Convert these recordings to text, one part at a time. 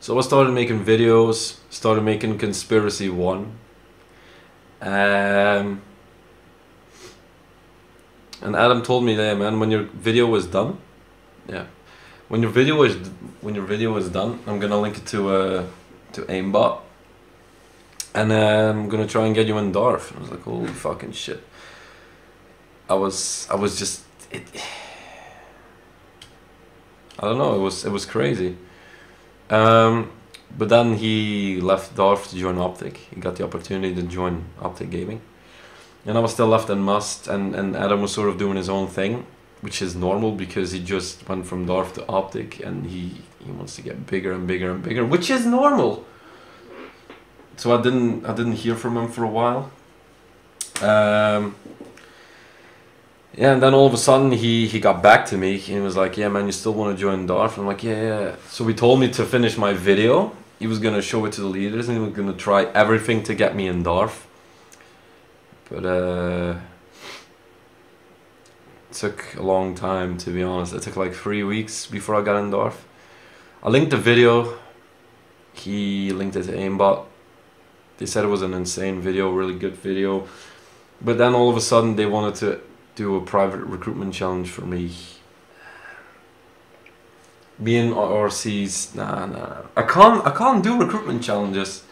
So I started making videos, started making Conspiracy 1. And Adam told me, "Yeah, man, when your video is done, yeah, when your video is done, I'm gonna link it to aimbot, and I'm gonna try and get you in Darth." And I was like, "Holy fucking shit!" I was just I don't know. It was crazy. But then he left Darth to join Optic. He got the opportunity to join Optic Gaming. And I was still left in Must, and Adam was sort of doing his own thing, which is normal because he just went from Darth to Optic, and he wants to get bigger and bigger and bigger, which is normal. So I didn't hear from him for a while. Yeah, and then all of a sudden he got back to me. He was like, "Yeah, man, you still want to join Darth?" I'm like, yeah. So he told me to finish my video. He was gonna show it to the leaders, and he was gonna try everything to get me in Darth. But it took a long time, to be honest. It took like 3 weeks before I got in Darth. I linked the video. He linked it to aimbot. They said it was an insane video, really good video. But then all of a sudden they wanted to do a private recruitment challenge for me. Being RCs, nah. I can't do recruitment challenges.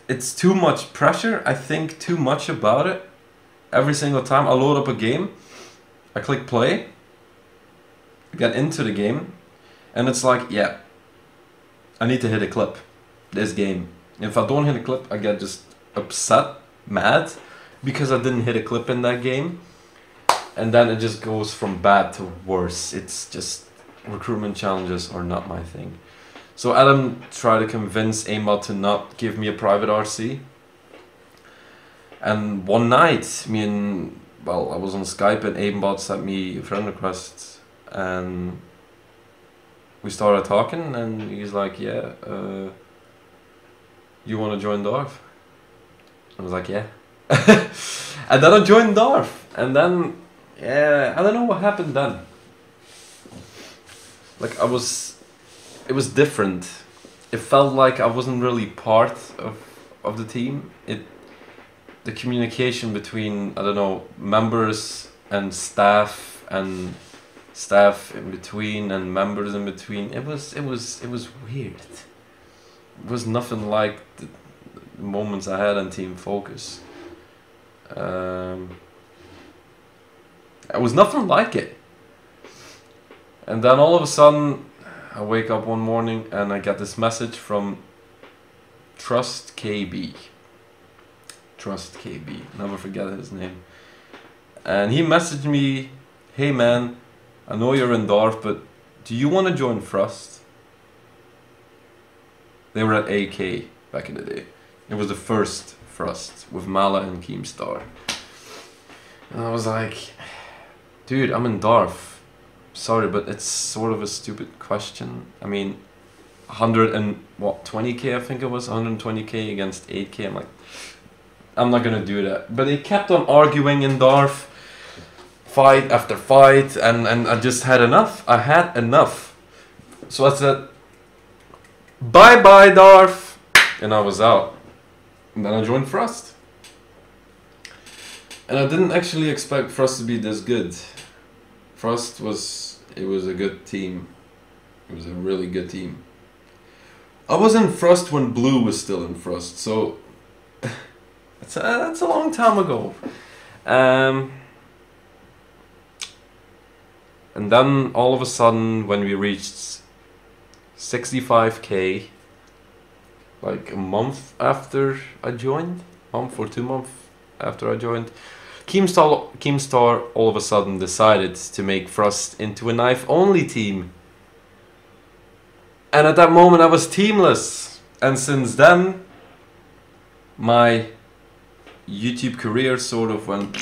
It's too much pressure. I think too much about it. Every single time I load up a game, I click play, get into the game, and it's like, yeah, I need to hit a clip this game. If I don't hit a clip, I get just upset, mad, because I didn't hit a clip in that game. And then it just goes from bad to worse. It's just, recruitment challenges are not my thing. So Adam tried to convince aimbot to not give me a private RC. And one night, I was on Skype and aimbot sent me a friend request. And we started talking, and he's like, "Yeah, you want to join Darth?" I was like, "Yeah." And then I joined Darth, and then, yeah, I don't know what happened then. Like, it was different. It felt like I wasn't really part of the team. The communication between, I don't know, members and staff in between and members in between, it was weird. It was nothing like the moments I had on Team Focus. It was nothing like it. And then all of a sudden, I wake up one morning and I get this message from Trust KB. Trust KB, never forget his name. And he messaged me, "Hey man, I know you're in Darth, but do you want to join Thrust?" They were at AK back in the day. It was the first Thrust with Mala and Keemstar. And I was like, "Dude, I'm in Darth. Sorry, but it's sort of a stupid question. I mean, 20k, I think it was, 120k against 8k. I'm like, I'm not gonna do that." But they kept on arguing in Darth, fight after fight, and I just had enough. I had enough. So I said, "Bye bye Darth," and I was out. And then I joined Thrust. And I didn't actually expect Thrust to be this good. Thrust was a good team. It was a really good team. I was in Thrust when Blue was still in Thrust, so that's a long time ago. And then all of a sudden, when we reached 65k, like a month after I joined, month or 2 months after I joined, Keemstar all of a sudden decided to make Thrust into a knife-only team. And at that moment I was teamless. And since then, my YouTube career sort of went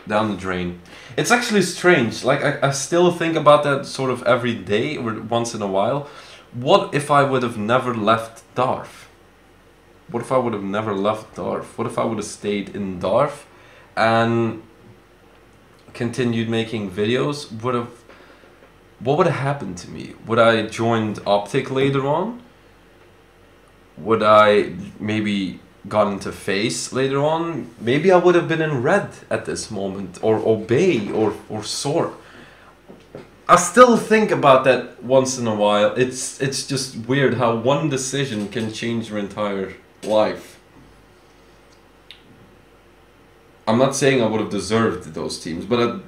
down the drain. It's actually strange, like I still think about that sort of every day or once in a while. What if I would have never left Darth? What if I would have never left Darth? What if I would have stayed in Darth and continued making videos? what would have happened to me? Would I joined Optic later on? Would I maybe got into Face later on? Maybe I would have been in Red at this moment, or Obey, or Sort. I still think about that once in a while. It's just weird how one decision can change your entire life. I'm not saying I would have deserved those teams, but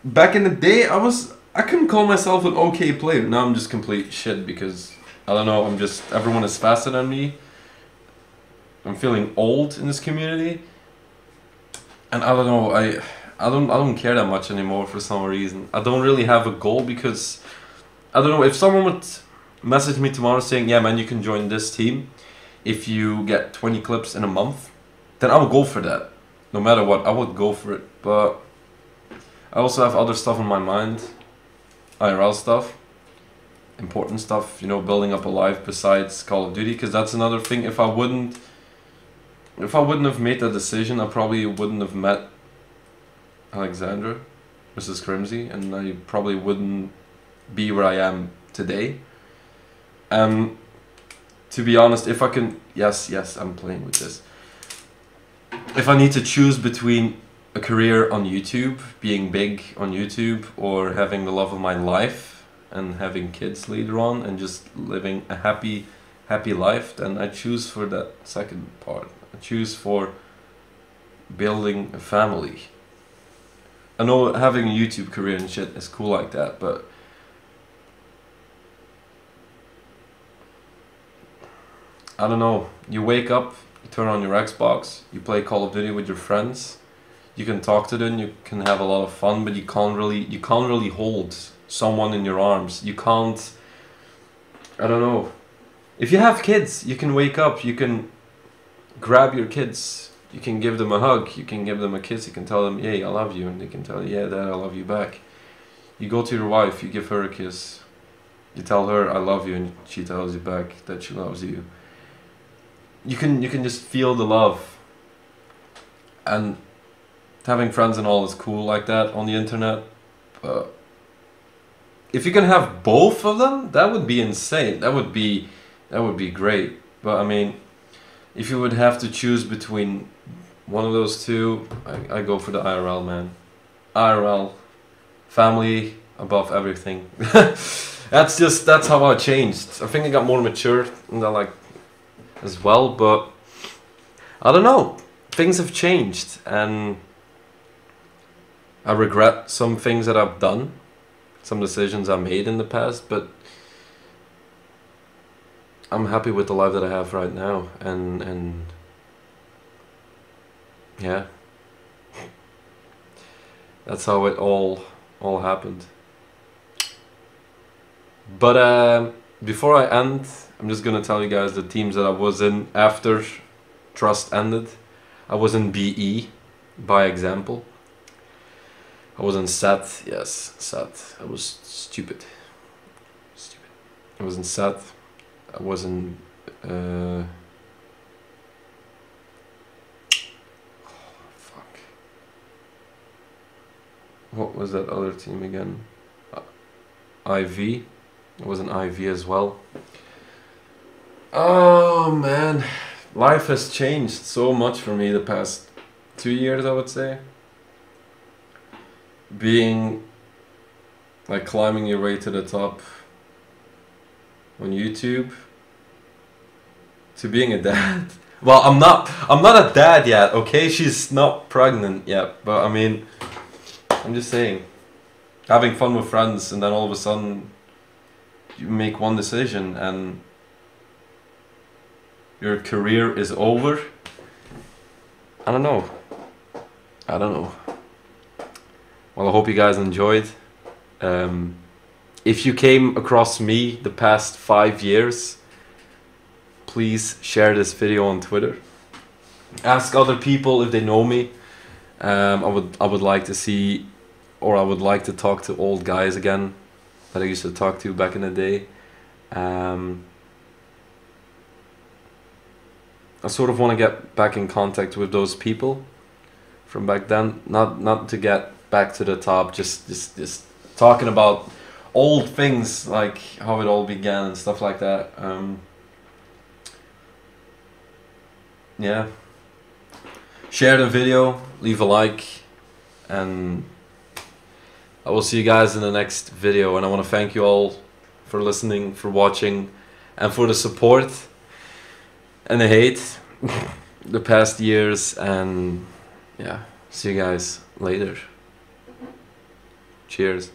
back in the day, I couldn't call myself an okay player. Now I'm just complete shit because I don't know. Everyone is faster than me. I'm feeling old in this community, and I don't know. I don't care that much anymore for some reason. I don't really have a goal because I don't know if someone would message me tomorrow saying, "Yeah, man, you can join this team if you get 20 clips in a month," then I would go for that. No matter what, I would go for it. But I also have other stuff in my mind, IRL stuff, important stuff, you know, building up a life besides Call of Duty, because that's another thing. If I wouldn't have made that decision, I probably wouldn't have met Alexandra, Mrs. Crimsey, and I probably wouldn't be where I am today. To be honest, if I can, yes, I'm playing with this. If I need to choose between a career on YouTube, being big on YouTube, or having the love of my life and having kids later on and just living a happy life, then I choose for that second part. I choose for building a family. I know having a YouTube career and shit is cool like that, but I don't know. You wake up, you turn on your Xbox, you play Call of Duty with your friends. You can talk to them, you can have a lot of fun, but you can't really hold someone in your arms. You can't, I don't know. If you have kids, you can wake up, you can grab your kids, you can give them a hug, you can give them a kiss, you can tell them, "Hey, I love you," and they can tell you, "Yeah, Dad, I love you back." You go to your wife, you give her a kiss, you tell her, "I love you," and she tells you back that she loves you. You can just feel the love. And having friends and all is cool like that on the internet, but if you can have both of them, that would be insane. That would be great. But I mean, if you would have to choose between one of those two, I go for the IRL, man. IRL, family above everything. That's how I changed. I think I got more mature and I like as well, but I don't know. Things have changed and I regret some things that I've done, some decisions I made in the past, but I'm happy with the life that I have right now, and yeah, that's how it all happened. But before I end, I'm just gonna tell you guys the teams that I was in after Trust ended. I was in BE, by example. I was in SAT, yes, SAT. I was stupid. I was in SAT. I was in fuck. What was that other team again? IV. I was in IV as well. Oh man, life has changed so much for me the past 2 years, I would say. Being like climbing your way to the top on YouTube, to being a dad. Well, I'm not a dad yet, okay? She's not pregnant yet, but I mean, I'm just saying, having fun with friends and then all of a sudden you make one decision and your career is over. I don't know. Well, I hope you guys enjoyed. If you came across me the past 5 years, please share this video on Twitter. Ask other people if they know me. I would like to see, or I would like to talk to old guys again that I used to talk to back in the day. I sort of want to get back in contact with those people from back then. Not to get back to the top, just talking about old things, like how it all began and stuff like that. Yeah. Share the video, leave a like, and I will see you guys in the next video. And I want to thank you all for listening, for watching, and for the support and the hate the past years. And yeah, see you guys later. Cheers.